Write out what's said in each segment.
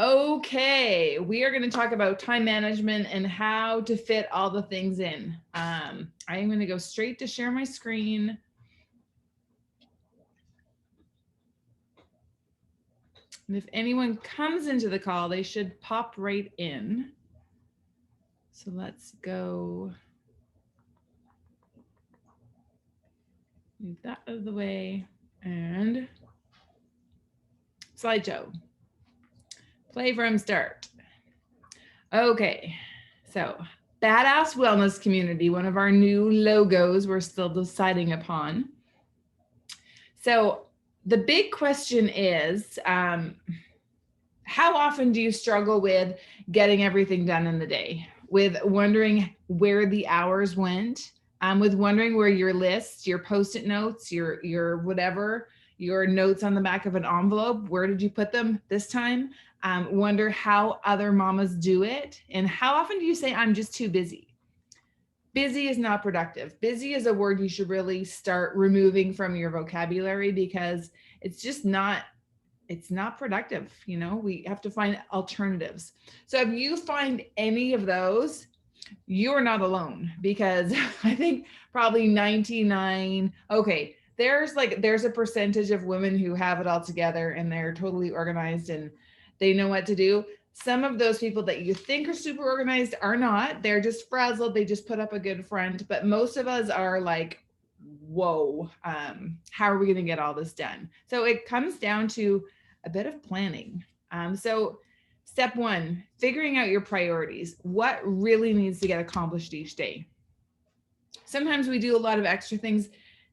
Okay, we are going to talk about time management and how to fit all the things in. I'm going to go straight to share my screen. And if anyone comes into the call, they should pop right in. So let's go. Move that out of the way. And slideshow. Play from start. Okay, so Badass Wellness Community, one of our new logos we're still deciding upon. So the big question is, how often do you struggle with getting everything done in the day? With wondering where the hours went, with wondering where your list, your Post-it notes, your whatever, your notes on the back of an envelope, where did you put them this time? Wonder how other mamas do it. And how often do you say, I'm just too busy? Busy is not productive. Busy is a word you should really start removing from your vocabulary because it's just not, it's not productive. You know, we have to find alternatives. So if you find any of those, you're not alone, because I think probably 99, okay, there's a percentage of women who have it all together and they're totally organized and they know what to do. Some of those people that you think are super organized are not. They're just frazzled. They just put up a good front. But most of us are like, whoa, how are we going to get all this done? So it comes down to a bit of planning. So step one, figuring out your priorities. What really needs to get accomplished each day? Sometimes we do a lot of extra things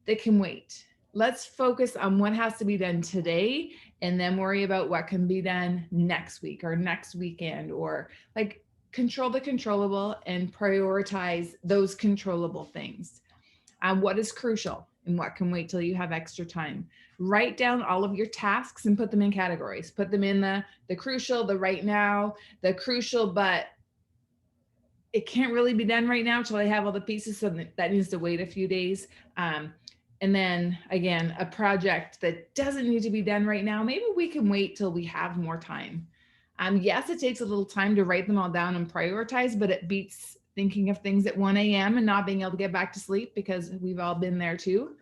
that can wait. Let's focus on what has to be done today and then worry about what can be done next week or next weekend, or like control the controllable and prioritize those controllable things. What is crucial and what can wait till you have extra time? Write down all of your tasks and put them in categories. Put them in the crucial, the right now, the crucial, but it can't really be done right now till I have all the pieces, so that needs to wait a few days. And then again, a project that doesn't need to be done right now, maybe we can wait till we have more time. Yes, it takes a little time to write them all down and prioritize, but it beats thinking of things at 1 a.m. and not being able to get back to sleep, because we've all been there too.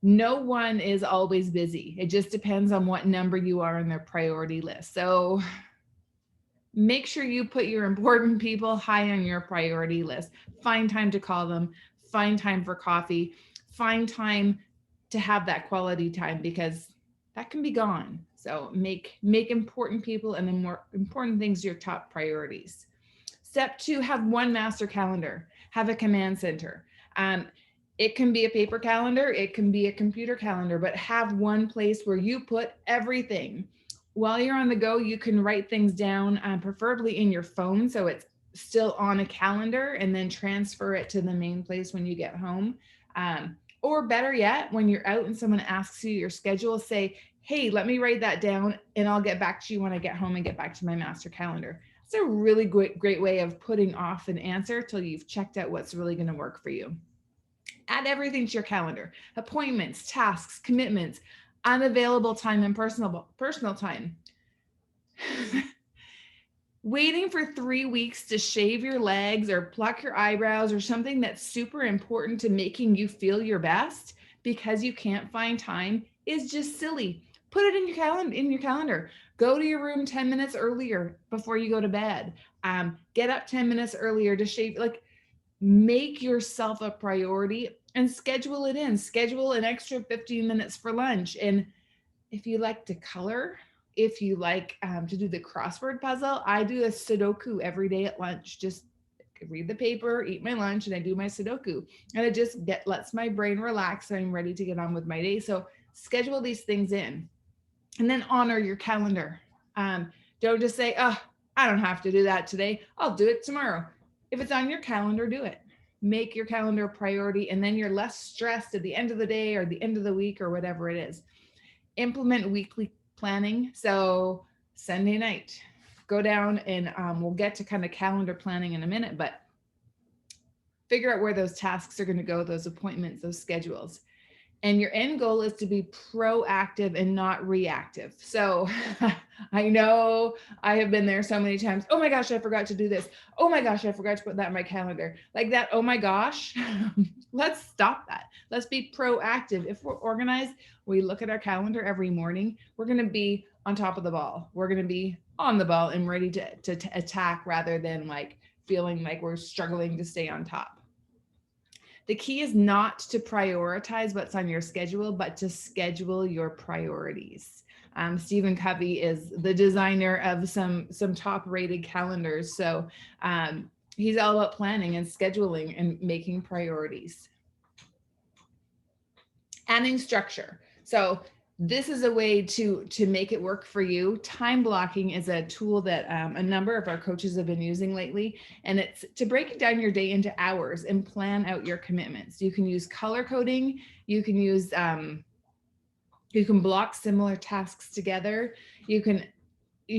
No one is always busy. It just depends on what number you are in their priority list. So make sure you put your important people high on your priority list. Find time to call them, find time for coffee, find time to have that quality time, because that can be gone. So make important people and the more important things your top priorities. Step two, have one master calendar, have a command center. It can be a paper calendar, it can be a computer calendar, but have one place where you put everything. While you're on the go, you can write things down, preferably in your phone, so it's still on a calendar, and then transfer it to the main place when you get home. Or better yet, when you're out and someone asks you your schedule, say, hey, let me write that down and I'll get back to you when I get home and get back to my master calendar. It's a really great way of putting off an answer till you've checked out what's really going to work for you. Add everything to your calendar: appointments, tasks, commitments, unavailable time, and personal time. Waiting for 3 weeks to shave your legs or pluck your eyebrows or something that's super important to making you feel your best because you can't find time is just silly. Put it in your calendar. Go to your room 10 minutes earlier before you go to bed. Get up 10 minutes earlier to shave. Like, make yourself a priority and schedule it in. Schedule an extra 15 minutes for lunch. And if you like to color, if you like to do the crossword puzzle, I do a Sudoku every day at lunch. Just read the paper, eat my lunch, and I do my Sudoku. And it just lets my brain relax and I'm ready to get on with my day. So schedule these things in and then honor your calendar. Don't just say, oh, I don't have to do that today. I'll do it tomorrow. If it's on your calendar, do it. Make your calendar a priority, and then you're less stressed at the end of the day or the end of the week or whatever it is. Implement weekly planning. So Sunday night, go down and we'll get to kind of calendar planning in a minute, but figure out where those tasks are going to go, those appointments, those schedules. And your end goal is to be proactive and not reactive. So I know I have been there so many times. Oh my gosh, I forgot to do this. Oh my gosh, I forgot to put that in my calendar. Like that, oh my gosh, let's stop that. Let's be proactive. If we're organized, we look at our calendar every morning, we're going to be on top of the ball. We're going to be on the ball and ready to attack rather than like feeling like we're struggling to stay on top. The key is not to prioritize what's on your schedule, but to schedule your priorities. Stephen Covey is the designer of some top rated calendars. So he's all about planning and scheduling and making priorities. Adding structure. So this is a way to make it work for you. Time blocking is a tool that a number of our coaches have been using lately, and it's to break down your day into hours and plan out your commitments. You can use color coding. You can use you can block similar tasks together. You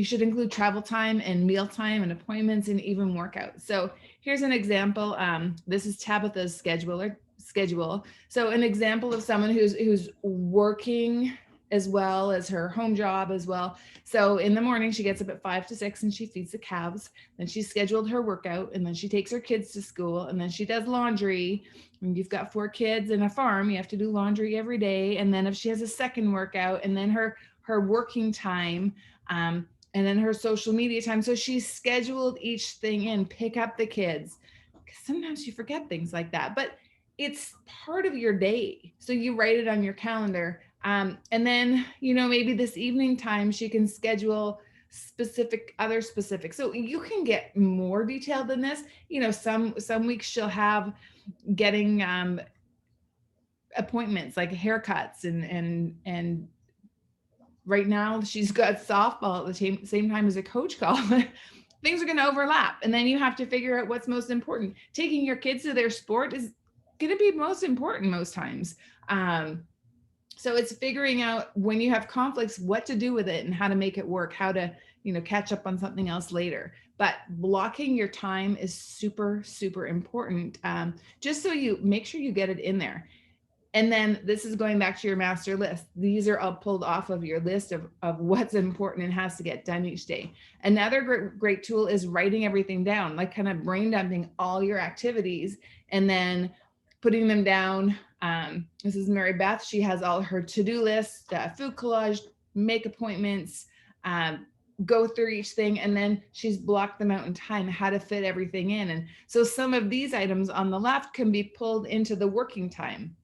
should include travel time and meal time and appointments and even workouts. So here's an example. This is Tabitha's schedule. So an example of someone who's working as well as her home job as well. So in the morning, she gets up at 5 to 6 and she feeds the calves. Then she scheduled her workout, and then she takes her kids to school, and then she does laundry. And you've got 4 kids and a farm, you have to do laundry every day. And then if she has a second workout, and then her working time, and then her social media time. So she's scheduled each thing in, pick up the kids. Sometimes you forget things like that, but it's part of your day. So you write it on your calendar. And then, maybe this evening time, she can schedule other specific. So you can get more detailed than this. Some weeks she'll have getting appointments like haircuts and right now she's got softball at the same time as a coach call. Things are going to overlap. And then you have to figure out what's most important. Taking your kids to their sport is going to be most important most times. So it's figuring out when you have conflicts, what to do with it and how to make it work, how to, catch up on something else later. But blocking your time is super, super important. Just so you make sure you get it in there. And then this is going back to your master list. These are all pulled off of your list of what's important and has to get done each day. Another great tool is writing everything down, like kind of brain dumping all your activities and then putting them down. This is Mary Beth. She has all her to-do lists, food collage, make appointments, go through each thing, and then she's blocked them out in time, how to fit everything in. And so some of these items on the left can be pulled into the working time.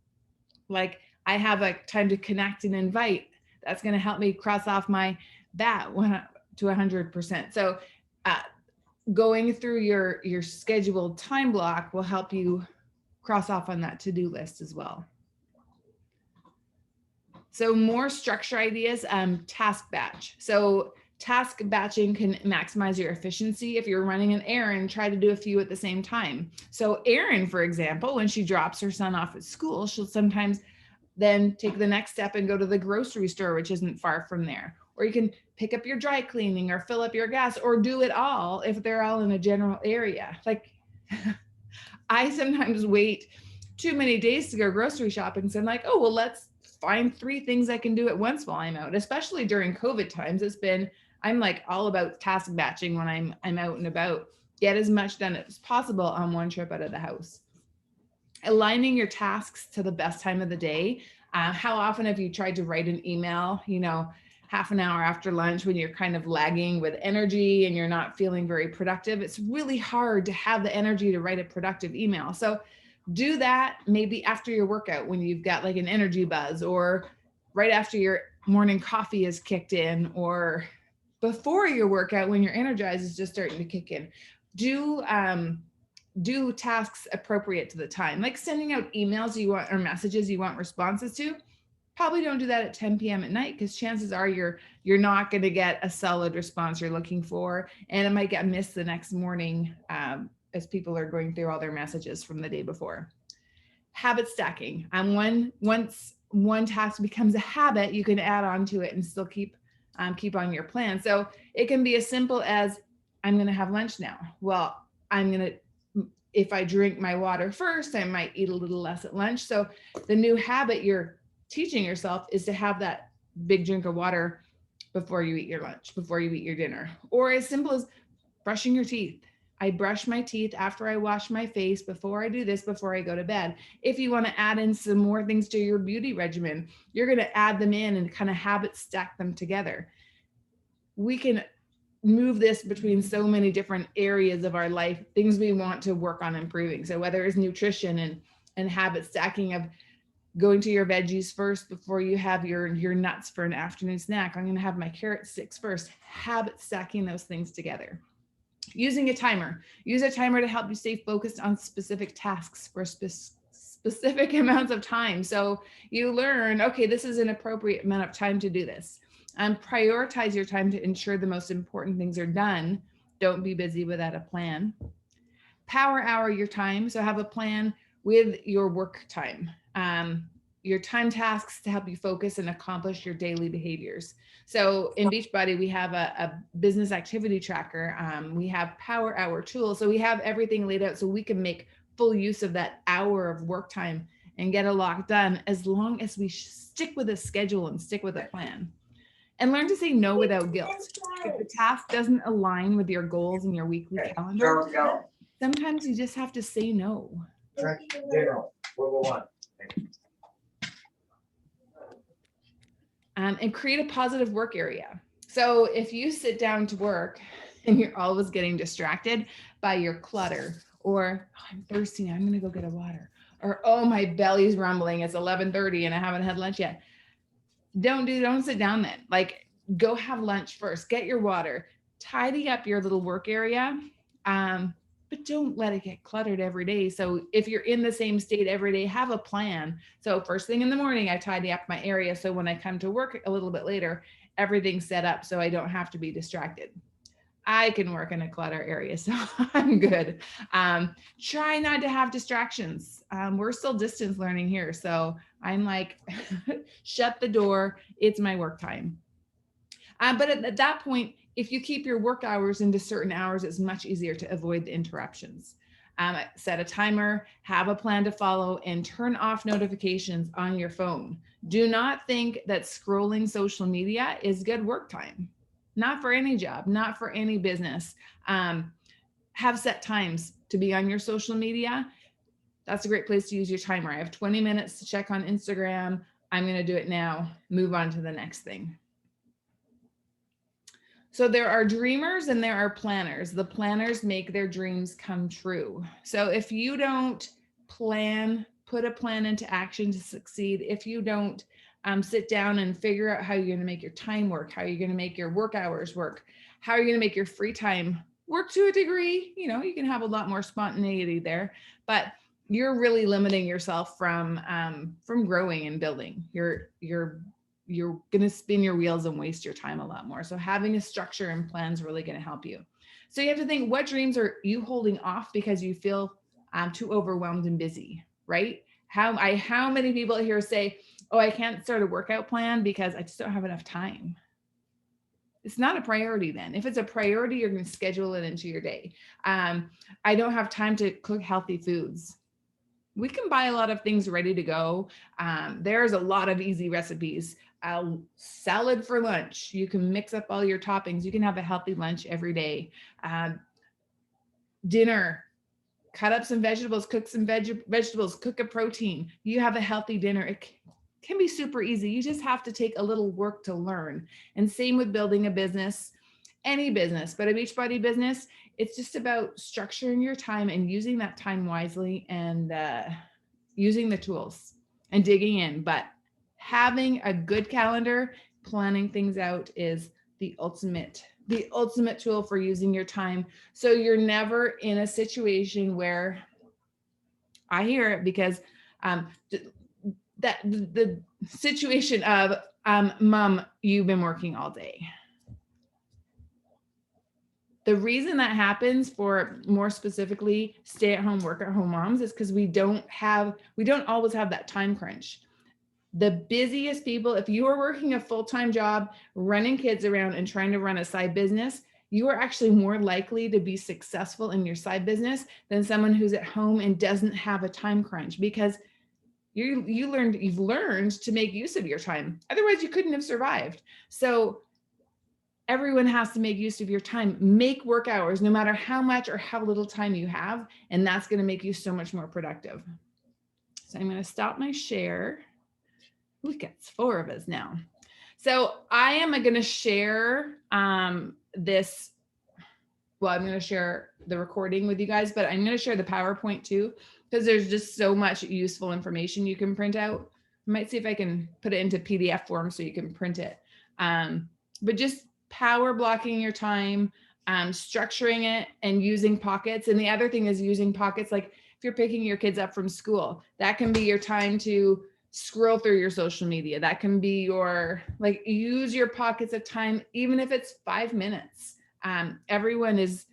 Like I have a time to connect and invite. That's going to help me cross off my that to 100%. So going through your scheduled time block will help you cross off on that to-do list as well. So more structure ideas, task batch. So task batching can maximize your efficiency. If you're running an errand, try to do a few at the same time. So Erin, for example, when she drops her son off at school, she'll sometimes then take the next step and go to the grocery store, which isn't far from there. Or you can pick up your dry cleaning or fill up your gas or do it all if they're all in a general area. Like I sometimes wait too many days to go grocery shopping. So I'm like, oh, well, let's find 3 things I can do at once while I'm out, especially during COVID times. I'm like all about task batching when I'm out and about. Get as much done as possible on one trip out of the house. Aligning your tasks to the best time of the day. How often have you tried to write an email, half an hour after lunch when you're kind of lagging with energy and you're not feeling very productive? It's really hard to have the energy to write a productive email. So do that maybe after your workout when you've got like an energy buzz, or right after your morning coffee is kicked in, or before your workout when your energize is just starting to kick in. Do tasks appropriate to the time, like sending out emails you want or messages you want responses to. Probably don't do that at 10 p.m. at night, because chances are you're not going to get a solid response you're looking for, and it might get missed the next morning as people are going through all their messages from the day before. Habit stacking. Once one task becomes a habit, you can add on to it and still keep on your plan. So it can be as simple as, I'm going to have lunch now. Well, if I drink my water first, I might eat a little less at lunch. So the new habit, you're teaching yourself is to have that big drink of water before you eat your lunch, before you eat your dinner, or as simple as brushing your teeth. I brush my teeth after I wash my face, before I do this, before I go to bed. If you want to add in some more things to your beauty regimen, you're going to add them in and kind of habit stack them together. We can move this between so many different areas of our life, things we want to work on improving. So whether it's nutrition and habit stacking of going to your veggies first before you have your nuts for an afternoon snack. I'm going to have my carrot sticks first. Habit stacking those things together. Using a timer. Use a timer to help you stay focused on specific tasks for specific amounts of time. So you learn, okay, this is an appropriate amount of time to do this. Prioritize your time to ensure the most important things are done. Don't be busy without a plan. Power hour your time. So have a plan with your work time, your time tasks to help you focus and accomplish your daily behaviors. So in Beachbody, we have a business activity tracker. We have power hour tools. So we have everything laid out so we can make full use of that hour of work time and get a lot done, as long as we stick with a schedule and stick with a plan. And learn to say no without guilt. If the task doesn't align with your goals and your weekly calendar, sometimes you just have to say no. And create a positive work area. So if you sit down to work and you're always getting distracted by your clutter, or oh, I'm thirsty, I'm gonna go get a water, or oh, my belly's rumbling, it's 11:30 and I haven't had lunch yet. Don't sit down then. Like, go have lunch first, get your water, tidy up your little work area, but don't let it get cluttered every day. So if you're in the same state every day, have a plan. So first thing in the morning, I tidy up my area. So when I come to work a little bit later, everything's set up so I don't have to be distracted. I can work in a clutter area, so I'm good. Try not to have distractions. We're still distance learning here. So I'm like, shut the door. It's my work time. But at that point, if you keep your work hours into certain hours, it's much easier to avoid the interruptions. Set a timer, have a plan to follow, and turn off notifications on your phone. Do not think that scrolling social media is good work time. Not for any job, not for any business. Have set times to be on your social media. That's a great place to use your timer. I have 20 minutes to check on Instagram. I'm going to do it now. Move on to the next thing. So there are dreamers and there are planners. The planners make their dreams come true. So if you don't plan, put a plan into action to succeed, if you don't sit down and figure out how you're going to make your time work, how you're going to make your work hours work, how you're going to make your free time work to a degree, you know, you can have a lot more spontaneity there, but you're really limiting yourself from growing and building. You're going to spin your wheels and waste your time a lot more. So having a structure and plan is really going to help you. So you have to think, what dreams are you holding off because you feel too overwhelmed and busy, right? How many people here say, oh, I can't start a workout plan because I just don't have enough time. It's not a priority then. If it's a priority, you're going to schedule it into your day. I don't have time to cook healthy foods. We can buy a lot of things ready to go. There's a lot of easy recipes. Salad for lunch. You can mix up all your toppings. You can have a healthy lunch every day. Dinner, cut up some vegetables, cook some vegetables, cook a protein. You have a healthy dinner. It can be super easy. You just have to take a little work to learn. And same with building a business, any business, but a Beachbody business, it's just about structuring your time and using that time wisely and using the tools and digging in. But having a good calendar, planning things out is the ultimate tool for using your time. So you're never in a situation where, I hear it because the situation of, Mom, you've been working all day. The reason that happens for, more specifically, stay-at-home, work-at-home moms is because we don't always have that time crunch. The busiest people, if you are working a full-time job, running kids around and trying to run a side business, you are actually more likely to be successful in your side business than someone who's at home and doesn't have a time crunch, because you've learned to make use of your time. Otherwise you couldn't have survived. So everyone has to make use of your time. Make work hours, no matter how much or how little time you have. And that's going to make you so much more productive. So I'm going to stop my share. We've got 4 of us now. So I am going to share this. Well, I'm going to share the recording with you guys, but I'm going to share the PowerPoint too, because there's just so much useful information you can print out. I might see if I can put it into PDF form so you can print it. But just power blocking your time, structuring it, and using pockets. And the other thing is using pockets, like if you're picking your kids up from school, that can be your time to scroll through your social media. That can be your, like, use your pockets of time, even if it's 5 minutes. Everyone's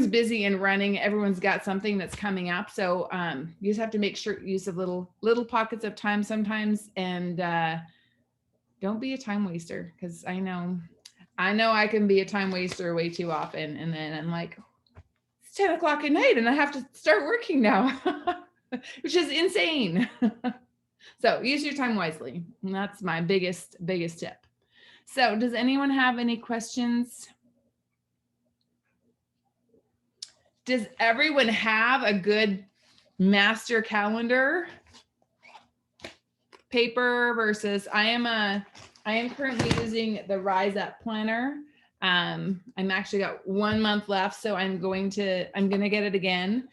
busy and running. Everyone's got something that's coming up. So you just have to make sure use of little pockets of time sometimes, and don't be a time waster, because I know I can be a time waster way too often. And then I'm like, it's 10 o'clock at night and I have to start working now, which is insane. So use your time wisely. And that's my biggest tip. So does anyone have any questions? Does everyone have a good master calendar? Paper versus, I am currently using the Rise Up planner. I'm actually got 1 month left, so I'm gonna get it again.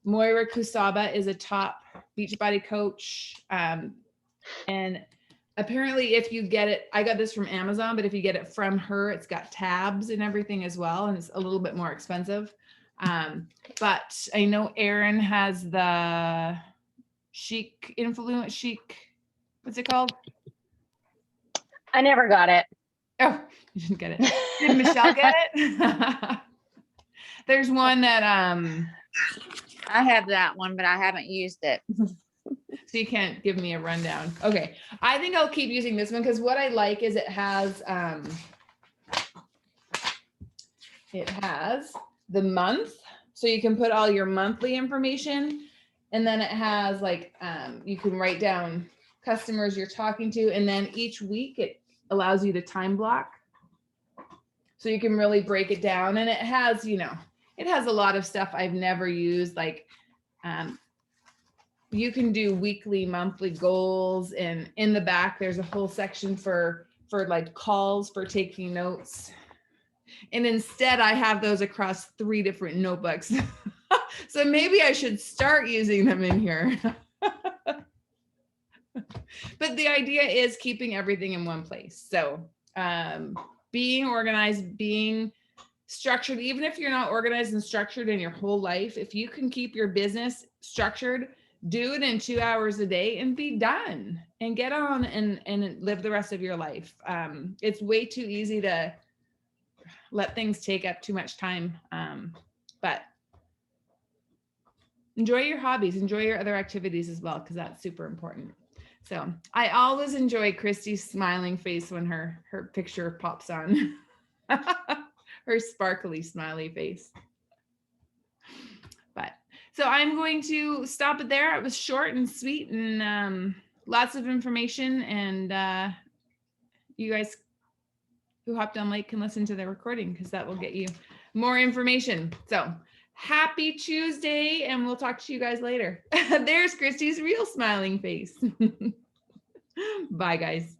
Moira Kusaba is a top Beachbody coach. And apparently if you get it, I got this from Amazon, but if you get it from her, it's got tabs and everything as well. And it's a little bit more expensive. But I know Erin has the Chic, what's it called? I never got it. Oh, you didn't get it. Did Michelle get it? There's one that I have that one, but I haven't used it. so you can't give me a rundown. Okay, I think I'll keep using this one, because what I like is it has the month, so you can put all your monthly information. And then it has like, you can write down customers you're talking to. And then each week it allows you to time block. So you can really break it down. And it has, it has a lot of stuff I've never used. Like you can do weekly, monthly goals. And in the back, there's a whole section for like calls for taking notes. And instead I have those across 3 different notebooks. So maybe I should start using them in here. But the idea is keeping everything in one place. So being organized, being structured, even if you're not organized and structured in your whole life, if you can keep your business structured, do it in 2 hours a day and be done and get on and live the rest of your life. It's way too easy to let things take up too much time. But enjoy your hobbies, enjoy your other activities as well, because that's super important. So I always enjoy Christy's smiling face when her picture pops on. Her sparkly smiley face. But so I'm going to stop it there. It was short and sweet and lots of information, and you guys who hopped on late can listen to the recording, because that will get you more information. So happy Tuesday, and we'll talk to you guys later. There's Christy's real smiling face. Bye, guys.